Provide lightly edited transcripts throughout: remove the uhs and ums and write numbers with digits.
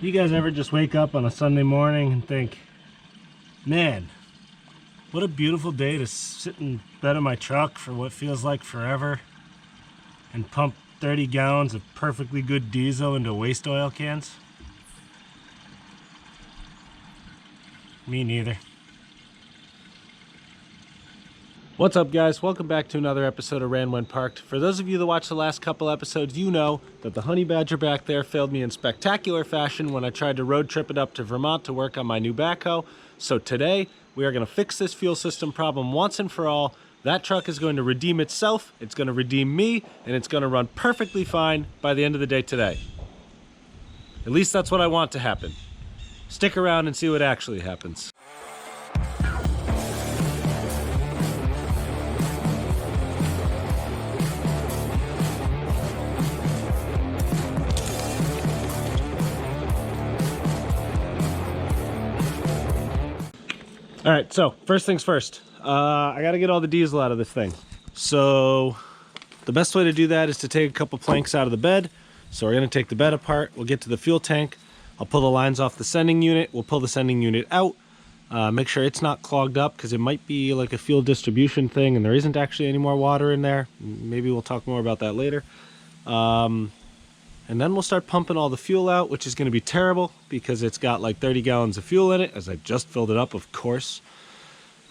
You guys ever just wake up on a Sunday morning and think, man, what a beautiful day to sit in bed of my truck for what feels like forever and pump 30 gallons of perfectly good diesel into waste oil cans? Me neither. What's up, guys? Welcome back to another episode of RanWhenParked. For those of you that watched the last couple episodes, you know that the honey badger back there failed me in spectacular fashion when I tried to road trip it up to Vermont to work on my new backhoe. So today, we are going to fix this fuel system problem once and for all. That truck is going to redeem itself, it's going to redeem me, and it's going to run perfectly fine by the end of the day today. At least that's what I want to happen. Stick around and see what actually happens. All right, so first things first, I gotta get all the diesel out of this thing. So the best way to do that is to take a couple planks out of the bed. So we're gonna take the bed apart, we'll get to the fuel tank, I'll pull the lines off the sending unit, we'll pull the sending unit out, make sure it's not clogged up because it might be like a fuel distribution thing and there isn't actually any more water in there. Maybe we'll talk more about that later. And then we'll start pumping all the fuel out, which is going to be terrible because it's got like 30 gallons of fuel in it, as I just filled it up, of course.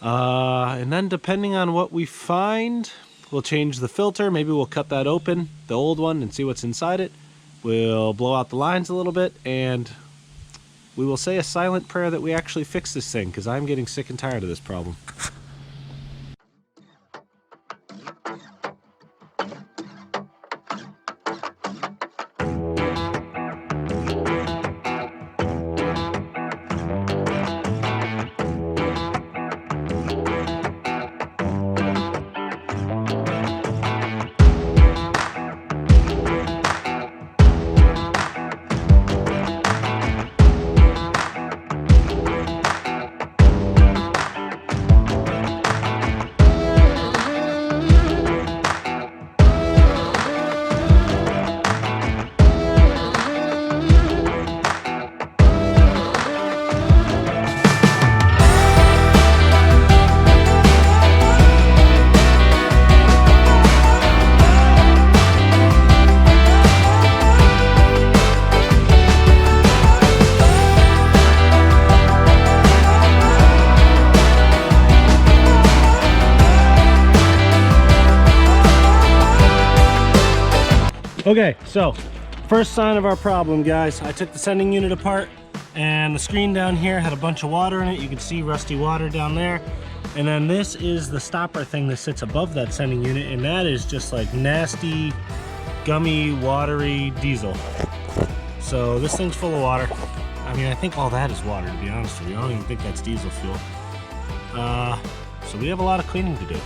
And then depending on what we find, we'll change the filter. Maybe we'll cut that open, the old one, and see what's inside it. We'll blow out the lines a little bit, and we will say a silent prayer that we actually fix this thing, because I'm getting sick and tired of this problem. Okay, so first sign of our problem, guys. I took the sending unit apart and the screen down here had a bunch of water in it. You can see rusty water down there. And then this is the stopper thing that sits above that sending unit, and that is just like nasty, gummy, watery diesel. So this thing's full of water. I mean, I think all that is water, to be honest with you. I don't even think that's diesel fuel. So we have a lot of cleaning to do.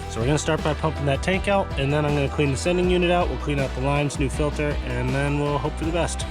So we're gonna start by pumping that tank out, and then I'm gonna clean the sending unit out. We'll clean out the lines, new filter, and then we'll hope for the best.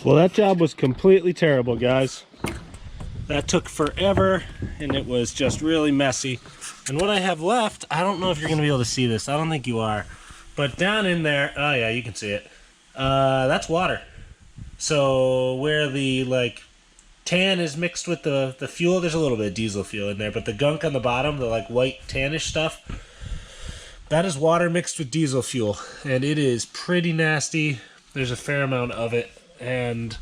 Well, that job was completely terrible, guys. That took forever, and it was just really messy. And what I have left, I don't know if you're going to be able to see this. I don't think you are. But down in there, oh yeah, you can see it. That's water. So where the like tan is mixed with the fuel, there's a little bit of diesel fuel in there. But the gunk on the bottom, the like white tannish stuff, that is water mixed with diesel fuel. And it is pretty nasty. There's a fair amount of it. And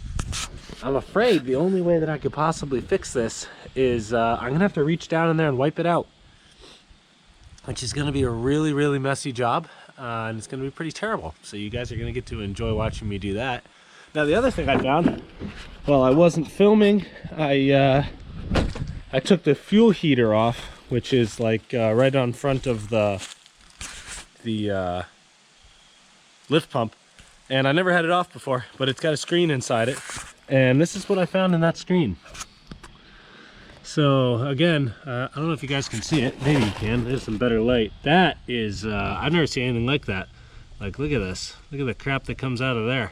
I'm afraid the only way that I could possibly fix this is I'm gonna have to reach down in there and wipe it out, which is gonna be a really, really messy job, and it's gonna be pretty terrible. So you guys are gonna get to enjoy watching me do that. Now the other thing I found while I wasn't filming, I took the fuel heater off which is like right on front of the lift pump. And I never had it off before, but it's got a screen inside it. And this is what I found in that screen. So again, I don't know if you guys can see it. Maybe you can. There's some better light. That is, I've never seen anything like that. Like, look at this. Look at the crap that comes out of there.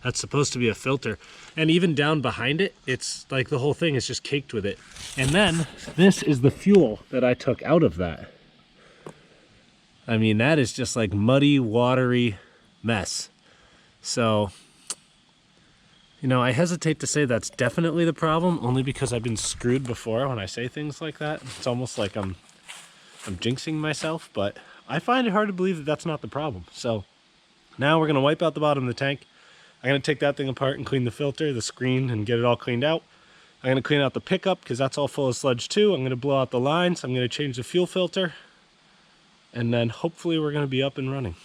That's supposed to be a filter. And even down behind it, it's like the whole thing is just caked with it. And then this is the fuel that I took out of that. I mean, that is just like muddy, watery mess. So, you know, I hesitate to say that's definitely the problem, only because I've been screwed before when I say things like that. It's almost like I'm jinxing myself, but I find it hard to believe that that's not the problem. So now we're gonna wipe out the bottom of the tank. I'm gonna take that thing apart and clean the filter, the screen, and get it all cleaned out. I'm gonna clean out the pickup because that's all full of sludge too. I'm gonna blow out the lines. I'm gonna change the fuel filter, and then hopefully we're gonna be up and running.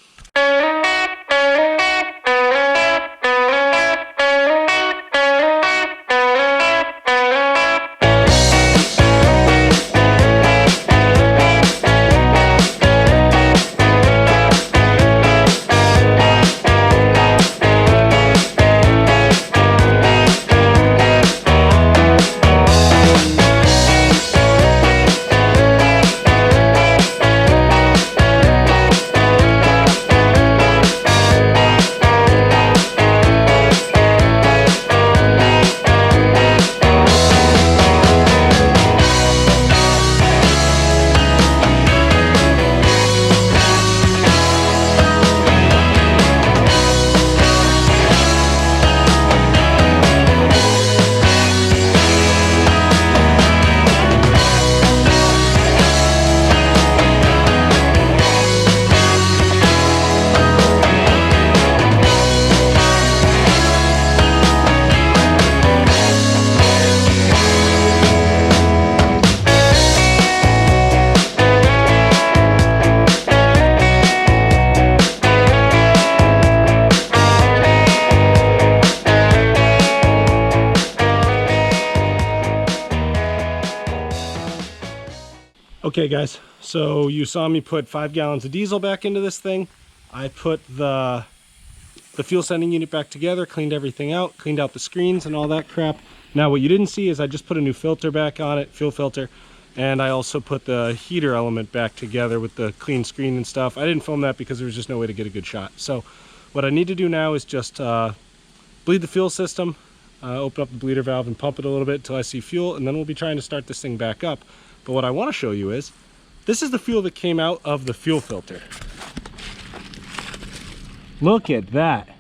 Okay guys, so you saw me put 5 gallons of diesel back into this thing. I put the fuel sending unit back together, cleaned everything out, cleaned out the screens and all that crap. Now what you didn't see is I just put a new filter back on it, fuel filter, and I also put the heater element back together with the clean screen and stuff. I didn't film that because there was just no way to get a good shot. So what I need to do now is just bleed the fuel system, open up the bleeder valve and pump it a little bit until I see fuel, and then we'll be trying to start this thing back up. But what I want to show you is, this is the fuel that came out of the fuel filter. Look at that.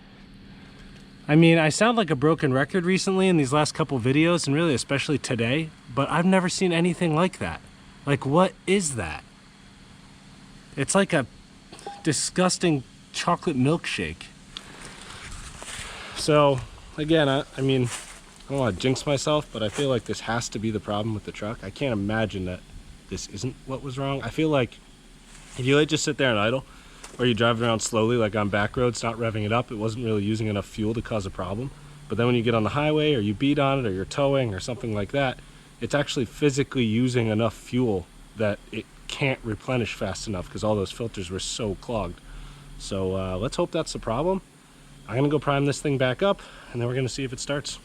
I mean, I sound like a broken record recently in these last couple videos, and really especially today, but I've never seen anything like that. Like, what is that? It's like a disgusting chocolate milkshake. So, again, I mean, I don't want to jinx myself, but I feel like this has to be the problem with the truck. I can't imagine that this isn't what was wrong. I feel like if you just sit there and idle, or you drive around slowly like on back roads, not revving it up, it wasn't really using enough fuel to cause a problem. But then when you get on the highway, or you beat on it, or you're towing, or something like that, it's actually physically using enough fuel that it can't replenish fast enough because all those filters were so clogged. So let's hope that's the problem. I'm gonna go prime this thing back up, and then we're gonna see if it starts.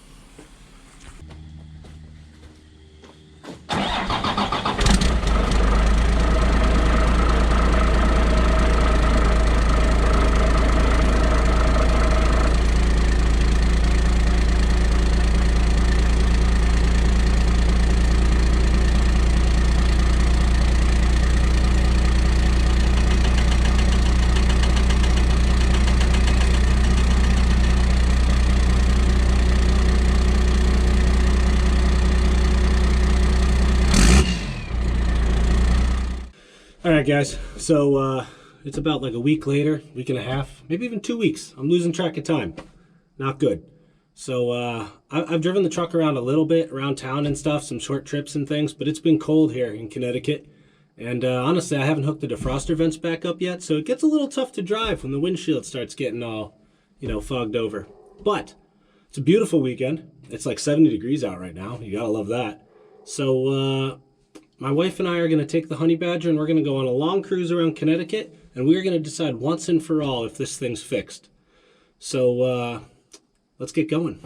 Alright guys, so it's about like a week later, week and a half, maybe even 2 weeks. I'm losing track of time. Not good. So I've driven the truck around a little bit, around town and stuff, some short trips and things, but it's been cold here in Connecticut. And honestly, I haven't hooked the defroster vents back up yet, so it gets a little tough to drive when the windshield starts getting all, you know, fogged over. But it's a beautiful weekend. It's like 70 degrees out right now. You gotta love that. So My wife and I are going to take the Honey Badger and we're going to go on a long cruise around Connecticut, and we're going to decide once and for all if this thing's fixed. So let's get going.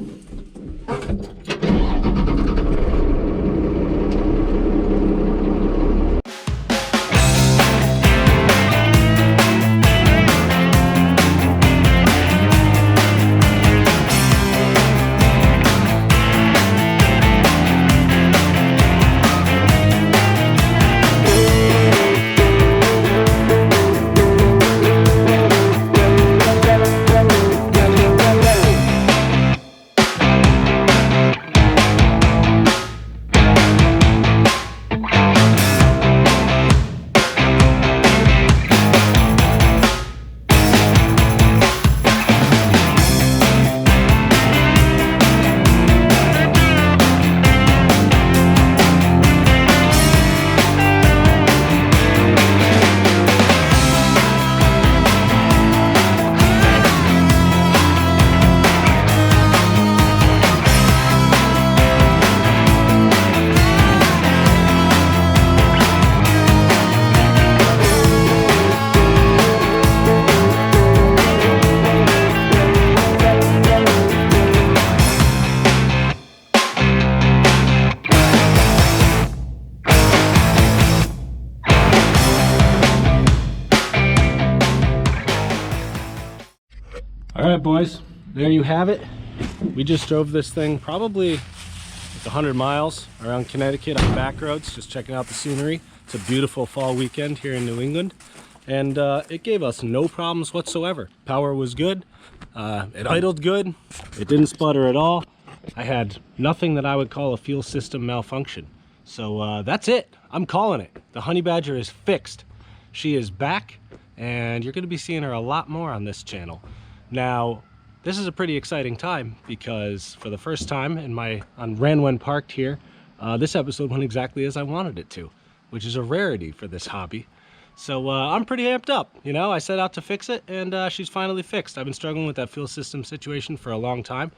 All right, boys, there you have it. We just drove this thing probably like 100 miles around Connecticut on back roads, just checking out the scenery. It's a beautiful fall weekend here in New England, and it gave us no problems whatsoever. Power was good, it idled good, it didn't sputter at all. I had nothing that I would call a fuel system malfunction. So that's it. I'm calling it. The Honey Badger is fixed. She is back, and you're going to be seeing her a lot more on this channel. Now, this is a pretty exciting time because for the first time on RanWhenParked here, this episode went exactly as I wanted it to, which is a rarity for this hobby. So I'm pretty amped up. You know, I set out to fix it, and she's finally fixed. I've been struggling with that fuel system situation for a long time.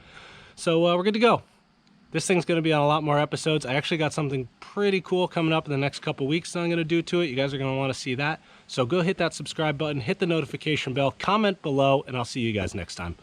So we're good to go. This thing's going to be on a lot more episodes. I actually got something pretty cool coming up in the next couple weeks that I'm going to do to it. You guys are going to want to see that. So go hit that subscribe button, hit the notification bell, comment below, and I'll see you guys next time.